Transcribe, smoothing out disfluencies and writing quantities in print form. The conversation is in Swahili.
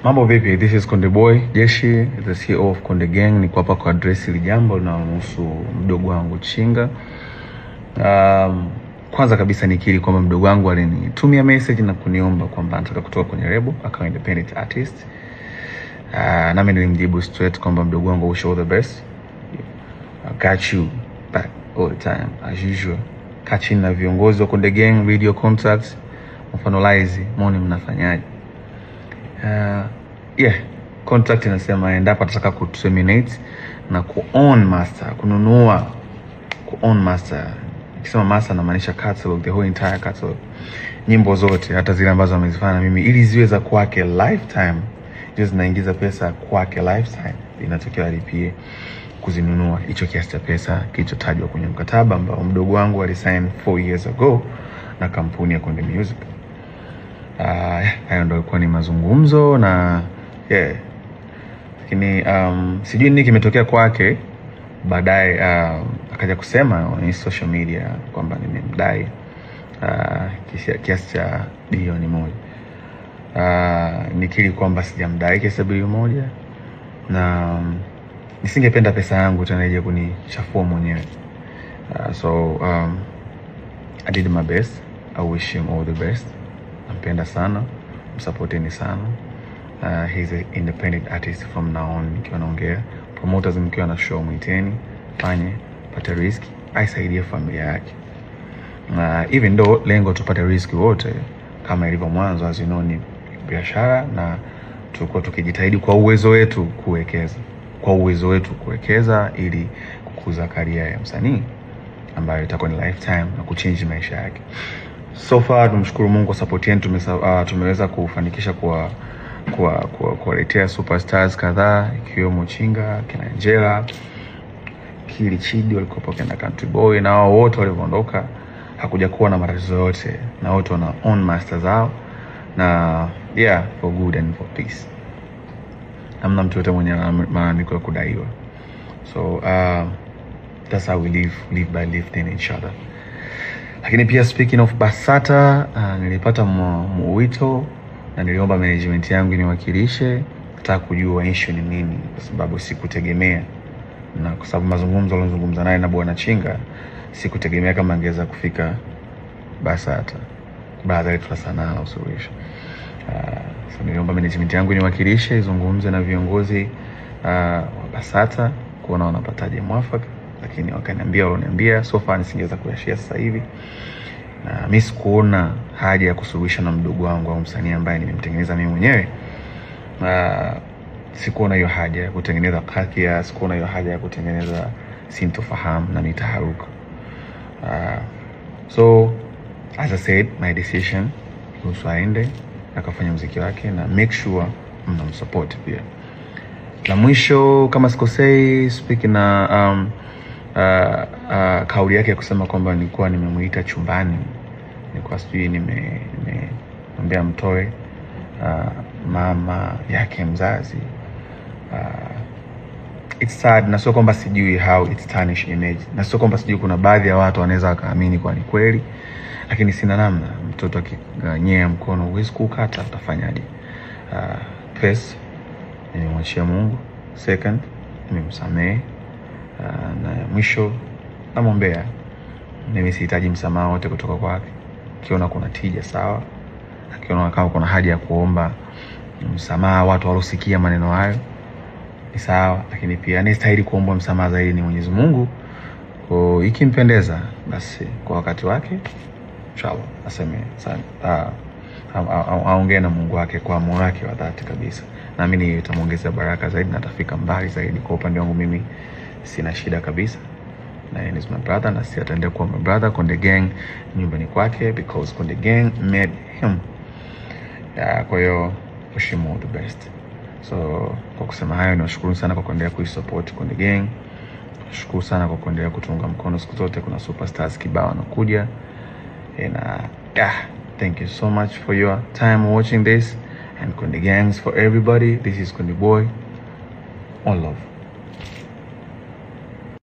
Mambo vipi? This is Konde Boy Jeshi, the CEO of Konde Gang. Niko hapa kwa address hili jambo linalohusu mdogo wangu Chinga. Kwanza kabisa nikiri kwamba mdogo wangu alinitumia message na kuniomba kwamba anataka kutoka kwenye label akawa independent artist. Nami nilimjibu straight kwamba mdogo wangu, wish all the best. I got you back all the time as usual. Kachini na viongozi wa Konde Gang, video contacts, mfanolize, mwone mnafanyaje. Contract inasema endapo atataka kuterminate na ku-own master, kununua ku-own master. Nikisema master namaanisha catalog, the whole entire catalog. Nyimbo zote hata zile ambazo amezifanya mimi ili ziwe za kwake lifetime. Hizo zinaingiza pesa kwake lifetime. Inatokea alipie kuzinunua hicho kiasi cha pesa kilichotajwa kwenye mkataba ambao mdogo wangu alisign 4 years ago na kampuni ya Konde Music. Hayo ndio ilikuwa ni mazungumzo na lakini sijui nini kimetokea kwake baadaye. Akaja kusema kwenye social media kwamba nimemdai kiasi cha bilioni 1. Nikiri kwamba sijamdai kiasi cha bilioni 1 na nisingependa pesa yangu tena ije kunichafua mwenyewe. I did my best. I wish him all the best. Nampenda sana, msupporteni sana. He's an independent artist from now on. Nikiwa naongea promoters, mkiwa na show mwiteni, fanye pata risk, aisaidie familia yake. Even though lengo tupate risk wote kama ilivyo mwanzo, as you know, ni biashara na tulikuwa tukijitahidi kwa uwezo wetu kuwekeza ili kukuza career ya msanii ambayo itakuwa ni lifetime na kuchange maisha yake. So far tumshukuru Mungu kwa support yetu, tumeweza kufanikisha kuwaletea superstars kadhaa ikiwemo Chinga, kina Angela, Kili Chidi walikuwa kina Country Boy, na wao wote waliondoka hakuja kuwa na matatizo yote, na wote wana own master zao na for good and for peace. Hamna mtu yote mwenye malalamiko ya kudaiwa. So that's how we live by lifting each other. Lakini pia speaking of BASATA, nilipata mwito na niliomba management yangu niwakilishe, nataka kujua issue ni nini, kwa sababu sikutegemea, na kwa sababu mazungumzo alizungumza naye na bwana Chinga, sikutegemea kama angeweza kufika BASATA baada ya sana usuluhisho. So niliomba management yangu niwakilishe, izungumze na viongozi wa BASATA kuona wanapataje mwafaka, lakini wakaniambia so far nisingeweza kuyashare sasa hivi. Na mimi sikuona haja ya kusuluhisha na mdogo wangu au msanii ambaye nimemtengeneza mimi mwenyewe. Sikuona hiyo haja ya kutengeneza kakia, sikuona hiyo haja ya kutengeneza sintofahamu na mitaharuka. So as I said, my decision was aende akafanya muziki wake na make sure mnamsupport pia. La mwisho kama sikosei, speaking na kauli yake ya kusema kwamba nilikuwa nimemuita chumbani, nilikuwa sijui nimemwambia mtoe mama yake mzazi. It's sad, na sio kwamba sijui how it's tarnish image, na sio kwamba sijui kuna baadhi ya watu wanaweza wakaamini kwa ni kweli, lakini sina namna. Mtoto akinyea mkono huwezi kukata, utafanyaje? First, nimemwachia Mungu. Second, nimemsamehe. Na mwisho namwombea. Mimi sihitaji msamaha wote kutoka kwake. Kiona kuna tija sawa, akiona kama kuna haja ya kuomba msamaha watu walosikia maneno hayo ni sawa, lakini pia anastahili kuomba msamaha zaidi ni Mwenyezi Mungu. Kwa ikimpendeza basi kwa wakati wake inshallah aseme sana, aongee na Mungu wake kwa moyo wake wa dhati kabisa. Naamini itamuongezea baraka zaidi na atafika mbali zaidi. Kwa upande wangu mimi sina shida kabisa, na yeye ni my brother na si ataendelea kuwa my brother. Konde Gang nyumbani kwake because Konde Gang made him. Kwa hiyo wish him all the best. So kwa kusema hayo, nashukuru sana kwa kuendelea kuisupport Konde Gang. Nashukuru sana kwa kuendelea kutunga mkono siku zote. Kuna superstars kibao wanakuja. And thank you so much for your time watching this. And Konde Gangs for everybody. This is Konde Boy. All love.